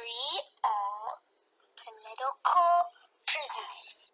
free all political prisoners.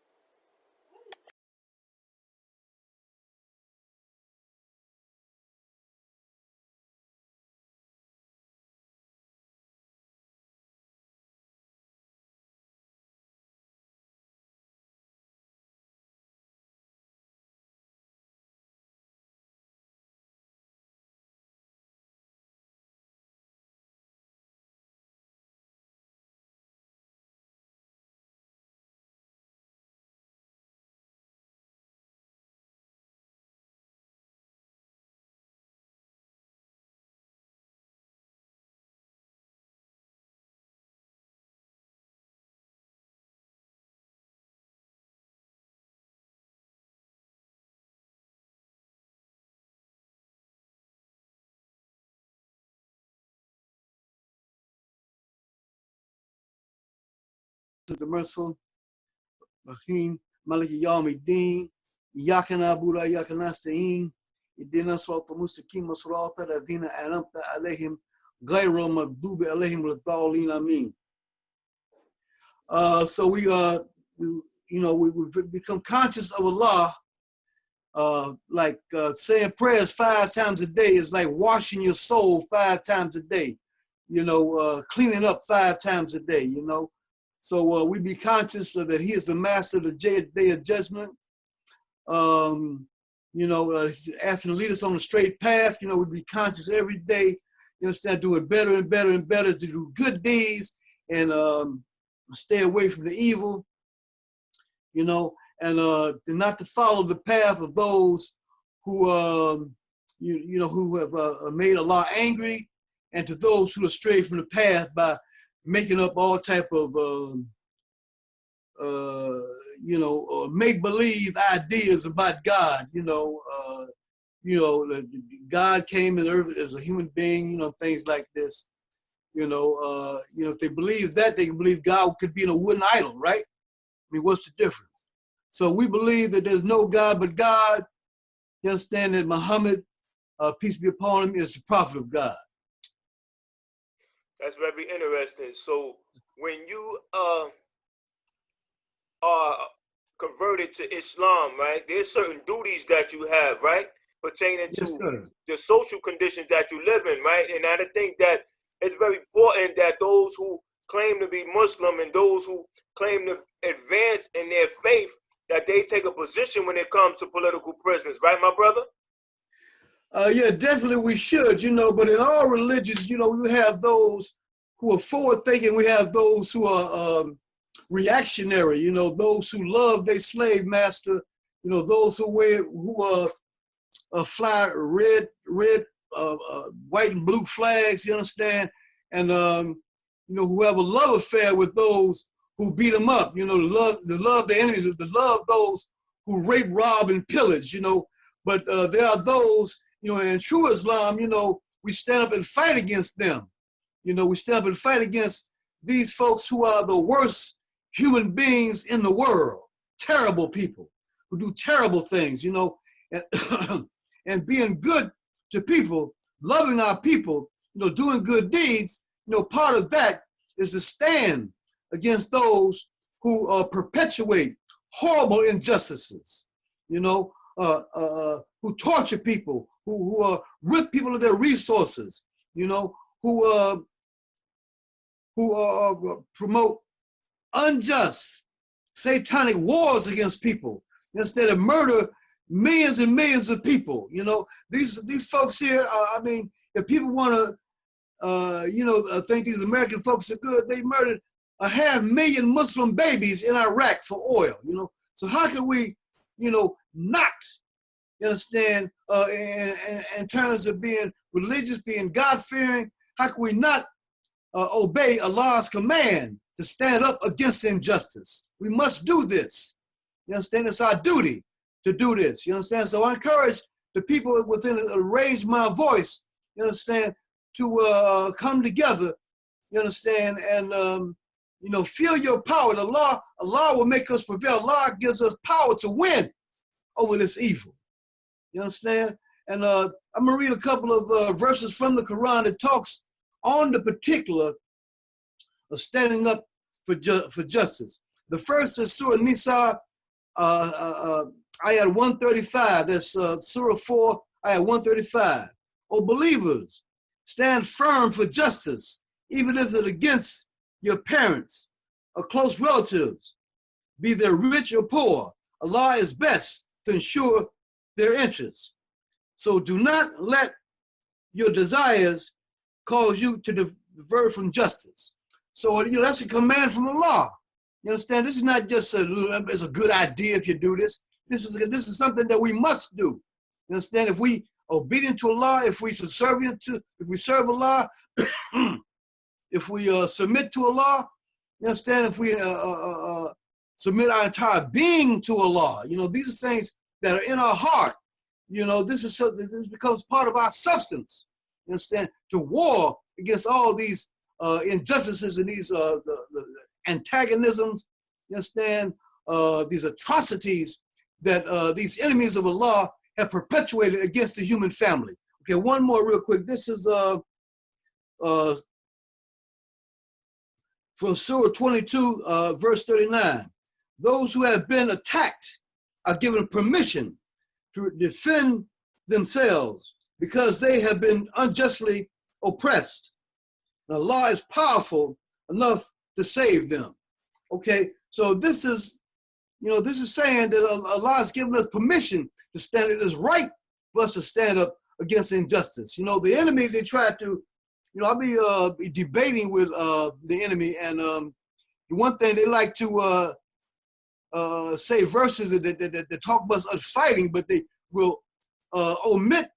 The Merciful, Rahim, Maliki Yawmiddin, Iyaka na'budu wa Iyaka nasta'in, Ihdina siratal mustaqim, siratal ladzina an'amta alaihim, ghayril maghdubi alaihim waladdallin, Ameen. So we become conscious of Allah, saying prayers 5 times a day is like washing your soul 5 times a day, cleaning up 5 times a day, So we be conscious of that He is the master of the day of judgment. Asking to lead us on the straight path. We be conscious every day. You understand? Do it better and better and better. To do good deeds and stay away from the evil. And not to follow the path of those who who have made Allah angry, and to those who astray from the path by making up all type of make-believe ideas about God. God came in earth as a human being, things like this. If they believe that, they can believe God could be in a wooden idol, right? I mean, what's the difference? So we believe that there's no God but God. You understand that Muhammad, peace be upon him, is the prophet of God. That's very interesting. So when you are converted to Islam, right, there's certain duties that you have, right, pertaining to the social conditions that you live in, right? And I think that it's very important that those who claim to be Muslim and those who claim to advance in their faith, that they take a position when it comes to political prisoners, right, my brother? Yeah, definitely we should, but in all religions, we have those who are forward-thinking, we have those who are reactionary, those who love their slave master, those who fly red, white and blue flags, you understand? And, who have a love affair with those who beat them up, to love their enemies, to love those who rape, rob, and pillage, But there are those, in true Islam, we stand up and fight against them. We stand up and fight against these folks who are the worst human beings in the world, terrible people who do terrible things, and being good to people, loving our people, doing good deeds, part of that is to stand against those who perpetuate horrible injustices, who torture people, who rip people of their resources, who promote unjust, satanic wars against people instead of murder millions and millions of people. These folks here. If people want to, think these American folks are good, they murdered 500,000 Muslim babies in Iraq for oil. So how can we, not, you understand, in terms of being religious, being God-fearing, how can we not obey Allah's command to stand up against injustice? We must do this. You understand? It's our duty to do this. You understand? So I encourage the people within a range of my voice, you understand, to come together, you understand, and feel your power. Allah will make us prevail. Allah gives us power to win over this evil. You understand? And I'm gonna read a couple of verses from the Quran that talks on the particular of standing up for justice. The first is Surah Nisa, ayat 135. That's Surah 4, ayat 135. O believers, stand firm for justice, even if it's against your parents or close relatives, be they rich or poor. Allah is best to ensure their interests. So do not let your desires cause you to divert from justice. So that's a command from Allah. You understand? This is not just it's a good idea if you do this. This is something that we must do. You understand? If we obedient to Allah, if we serve Allah, if we submit to Allah, you understand? If we submit our entire being to Allah, these are things that are in our heart. This becomes part of our substance. You understand? To war against all these injustices and these the antagonisms. You understand? These atrocities that these enemies of Allah have perpetuated against the human family. Okay, one more real quick. This is from Surah 22, verse 39. Those who have been attacked are given permission to defend themselves because they have been unjustly oppressed. And Allah is powerful enough to save them. Okay, so this is saying that Allah has given us permission to stand. It is right for us to stand up against injustice. The enemy, they try to, I'll be debating with the enemy, and one thing they like to say verses that talk about us fighting, but they will omit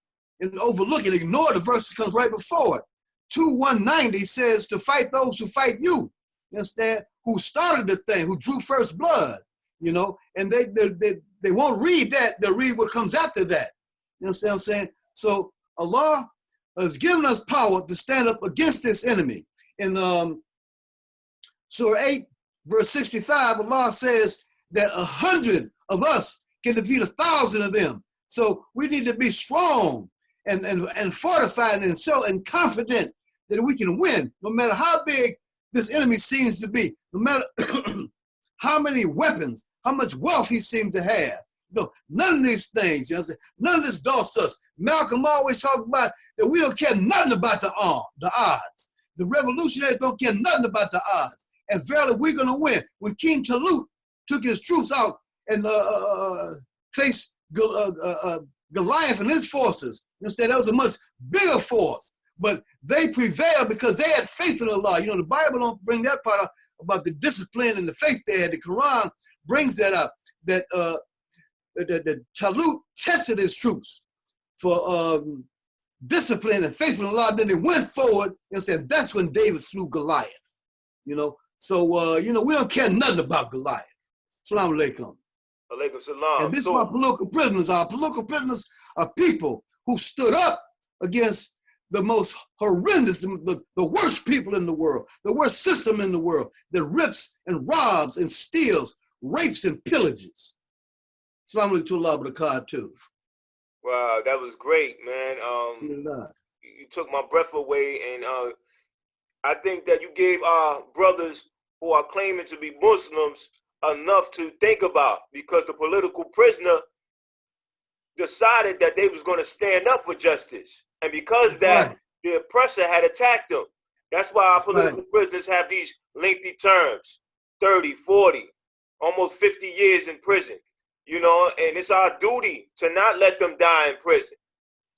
and overlook and ignore the verse that comes right before it. 2:190 says to fight those who fight you. You understand? Who started the thing, who drew first blood, and they won't read that, they'll read what comes after that. You understand what I'm saying? So Allah has given us power to stand up against this enemy. In Surah 8, verse 65, Allah says that 100 of us can defeat 1,000 of them. So we need to be strong and fortified and confident that we can win, no matter how big this enemy seems to be, no matter how many weapons, how much wealth he seemed to have. None of these things, none of this daunts us. Malcolm always talked about that we don't care nothing about the odds. The revolutionaries don't care nothing about the odds. And verily, we're going to win. When King Talut took his troops out and faced Goliath and his forces, instead, that was a much bigger force. But they prevailed because they had faith in Allah. The Bible don't bring that part up about the discipline and the faith they had. The Quran brings that up, that Talut tested his troops for discipline and faith in Allah. Then they went forward and said, that's when David slew Goliath. So, we don't care nothing about Goliath. Assalamu alaikum. Alaikum salam. And this is our political prisoners. Our political prisoners are people who stood up against the most horrendous, the worst people in the world, the worst system in the world that rips and robs and steals, rapes and pillages. Assalamu alaikum to Allah barakatuh. Wow, that was great, man. You took my breath away, and I think that you gave our brothers who are claiming to be Muslims enough to think about, because the political prisoner decided that they was going to stand up for justice. And because the oppressor had attacked them. That's why our political prisoners have these lengthy terms, 30, 40, almost 50 years in prison, and it's our duty to not let them die in prison.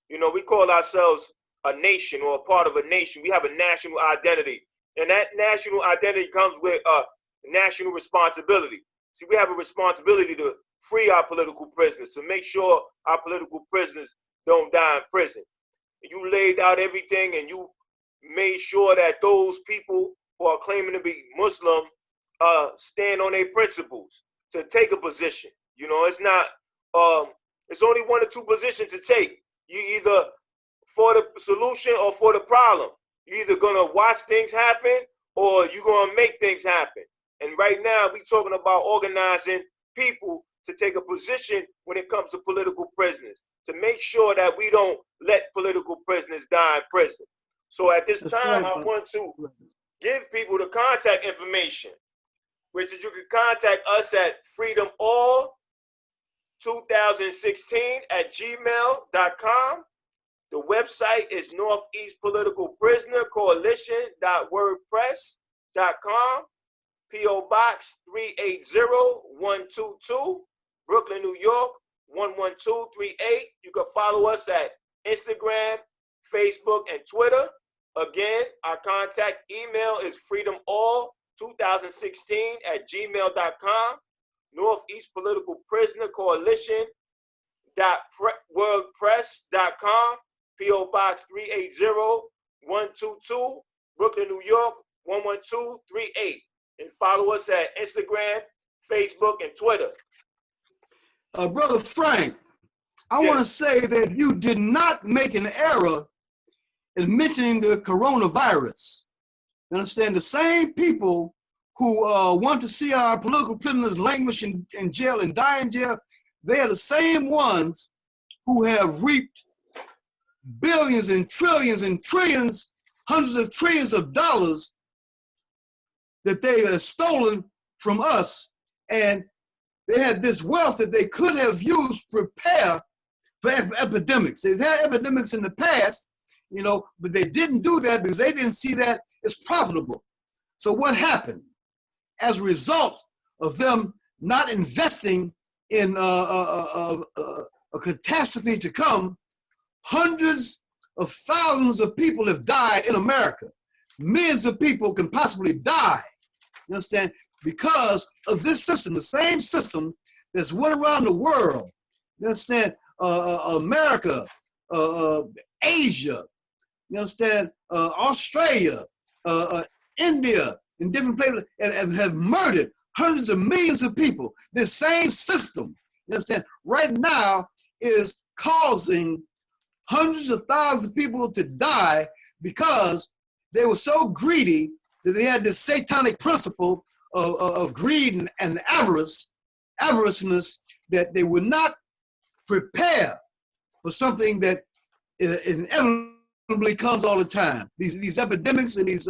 We call ourselves a nation or a part of a nation. We have a national identity, and that national identity comes with a national responsibility. See, we have a responsibility to free our political prisoners, to make sure our political prisoners don't die in prison. You laid out everything, and you made sure that those people who are claiming to be Muslim stand on their principles, to take a position. It's not, it's only one or two positions to take. You either for the solution or for the problem. You're either going to watch things happen or you're going to make things happen. And right now, we're talking about organizing people to take a position when it comes to political prisoners, to make sure that we don't let political prisoners die in prison. So at this time, I want to give people the contact information, which is you can contact us at freedomall2016@gmail.com. The website is Northeast Political Prisoner Coalition.wordpress.com. P.O. Box 380122, Brooklyn, New York 11238. You can follow us at Instagram, Facebook, and Twitter. Again, our contact email is freedomall2016@gmail.com. Northeast Political Prisoner Coalition.wordpress.com. P.O. Box 380122, Brooklyn, New York 11238. And follow us at Instagram, Facebook, and Twitter. Brother Frank, I want to say that you did not make an error in mentioning the coronavirus. You understand? The same people who want to see our political prisoners languish in jail and die in jail, they are the same ones who have reaped billions and trillions, hundreds of trillions of dollars that they have stolen from us, and they had this wealth that they could have used to prepare for epidemics. They've had epidemics in the past, you know, but they didn't do that because they didn't see that as profitable. So what happened? As a result of them not investing in a catastrophe to come, hundreds of thousands of people have died in America. Millions of people can possibly die, you understand, because of this system, the same system that's went around the world, you understand, America, Asia, you understand, Australia, India, in different places, and have murdered hundreds of millions of people. This same system, you understand, right now is causing hundreds of thousands of people to die because they were so greedy that they had this satanic principle of greed and avariceness, that they would not prepare for something that inevitably comes all the time. These epidemics and these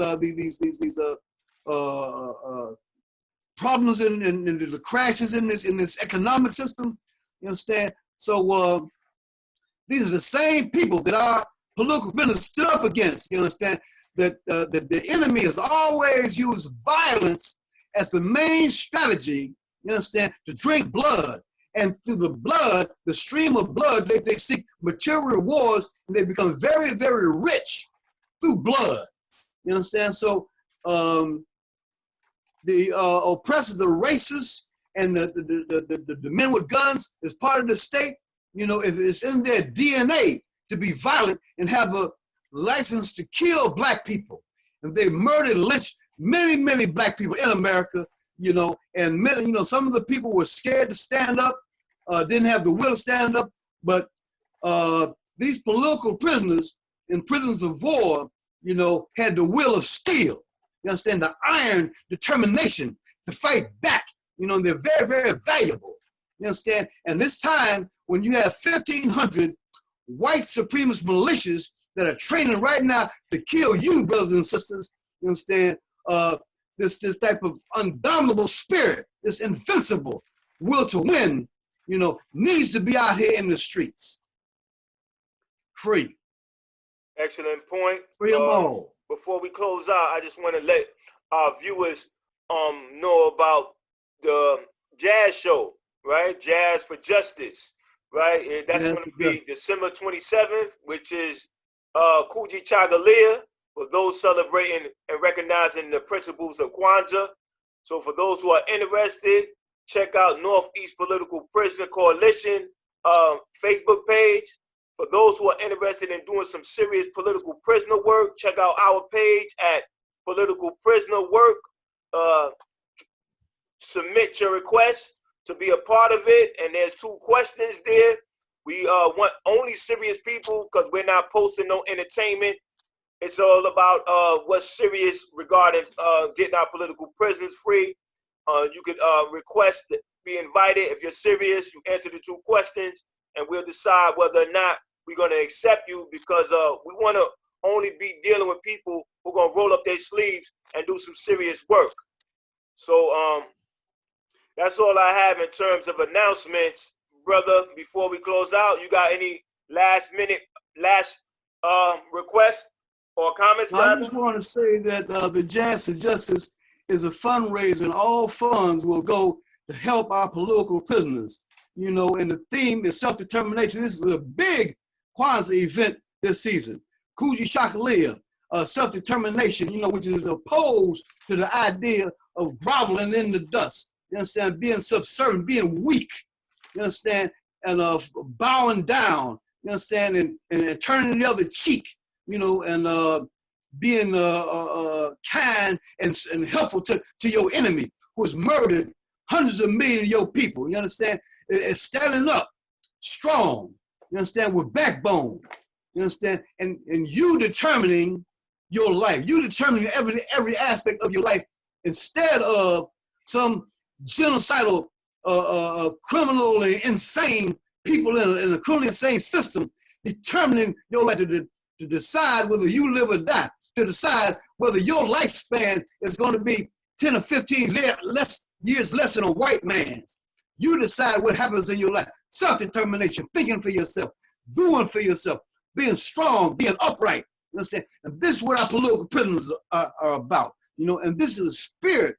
problems and the crashes in this economic system. You understand? So these are the same people that our political prisoners stood up against. You understand? That the enemy has always used violence as the main strategy, you understand, to drink blood. And through the blood, the stream of blood, they seek material rewards, and they become very, very rich through blood. You understand? So the oppressors, the racists, and the men with guns is part of the state. You know, if it's in their DNA to be violent and have a license to kill black people. And they murdered and lynched many black people in America, you know, and many, you know, some of the people were scared to stand up, didn't have the will to stand up, but these political prisoners in prisons of war, you know, had the will of steel. You understand? The iron determination to fight back. You know, they're very, very valuable. You understand? And this time, when you have 1,500 white supremacist militias that are training right now to kill you, brothers and sisters, you understand? This type of undominable spirit, this invincible will to win, you know, needs to be out here in the streets. Free. Excellent point. Free them all. Before we close out, I just want to let our viewers know about the jazz show, right? Jazz for Justice, right? And that's going to be December 27th, which is Kuji Chagalia, for those celebrating and recognizing the principles of Kwanzaa. So for those who are interested, check out Northeast Political Prisoner Coalition Facebook page. For those who are interested in doing some serious political prisoner work, check out our page at Political Prisoner Work. Submit your request to be a part of it. And there's 2 questions there. We want only serious people because we're not posting no entertainment. It's all about what's serious regarding getting our political prisoners free. You could request to be invited. If you're serious, you answer the 2 questions, and we'll decide whether or not we're going to accept you, because we want to only be dealing with people who are going to roll up their sleeves and do some serious work. So that's all I have in terms of announcements, brother. Before we close out, you got any last requests or comments? I just want to say that the Jazz to Justice is a fundraiser, and all funds will go to help our political prisoners. You know, and the theme is self-determination. This is a big Kwanzaa event this season. Kuji Shakalia, self-determination, you know, which is opposed to the idea of groveling in the dust. You understand? Being subservient, being weak. You understand? And bowing down. You understand? And turning the other cheek. You know, and being kind and helpful to your enemy who has murdered hundreds of millions of your people. You understand? It's standing up strong. You understand? With backbone. You understand? And you determining your life. You determining every aspect of your life instead of some genocidal, criminal and insane people in a criminally insane system determining your life to decide whether you live or die, to decide whether your lifespan is going to be 10 or 15 years less than a white man's. You decide what happens in your life. Self-determination, thinking for yourself, doing for yourself, being strong, being upright. You understand? And this is what our political prisoners are about. You know, and this is a spirit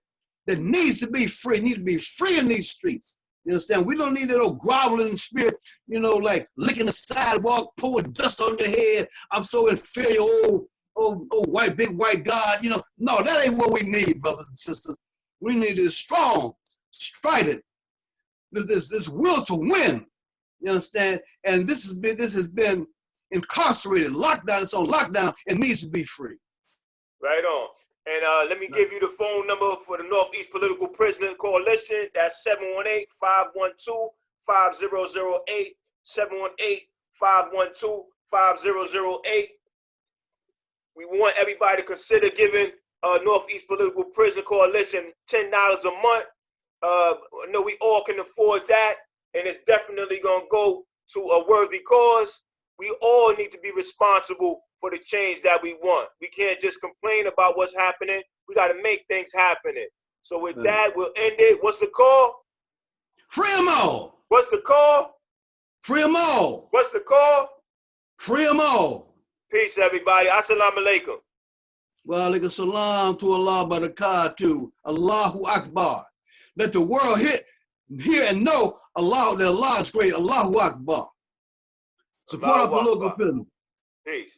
that needs to be free, needs to be free in these streets. You understand? We don't need that old groveling spirit, you know, like licking the sidewalk, pouring dust on your head. I'm so inferior, old white, big white God. You know, no, that ain't what we need, brothers and sisters. We need this strong, strident, this will to win. You understand? And this has been incarcerated, lockdown. It's on lockdown. It needs to be free. Right on. And let me give you the phone number for the Northeast Political Prisoner Coalition. That's 718-512-5008, 718-512-5008. We want everybody to consider giving Northeast Political Prison Coalition $10 a month. I know we all can afford that, and it's definitely going to go to a worthy cause. We all need to be responsible for the change that we want. We can't just complain about what's happening. We got to make things happen. So with that, we'll end it. What's the call? Free them all. What's the call? Free them all. What's the call? Free them all. Peace, everybody. Assalamu alaikum. Wa alaikum salam to Allah barakatuh. Allahu Akbar. Let the world hear and know that Allah is great. Allahu Akbar. Support our political prisoners. Peace.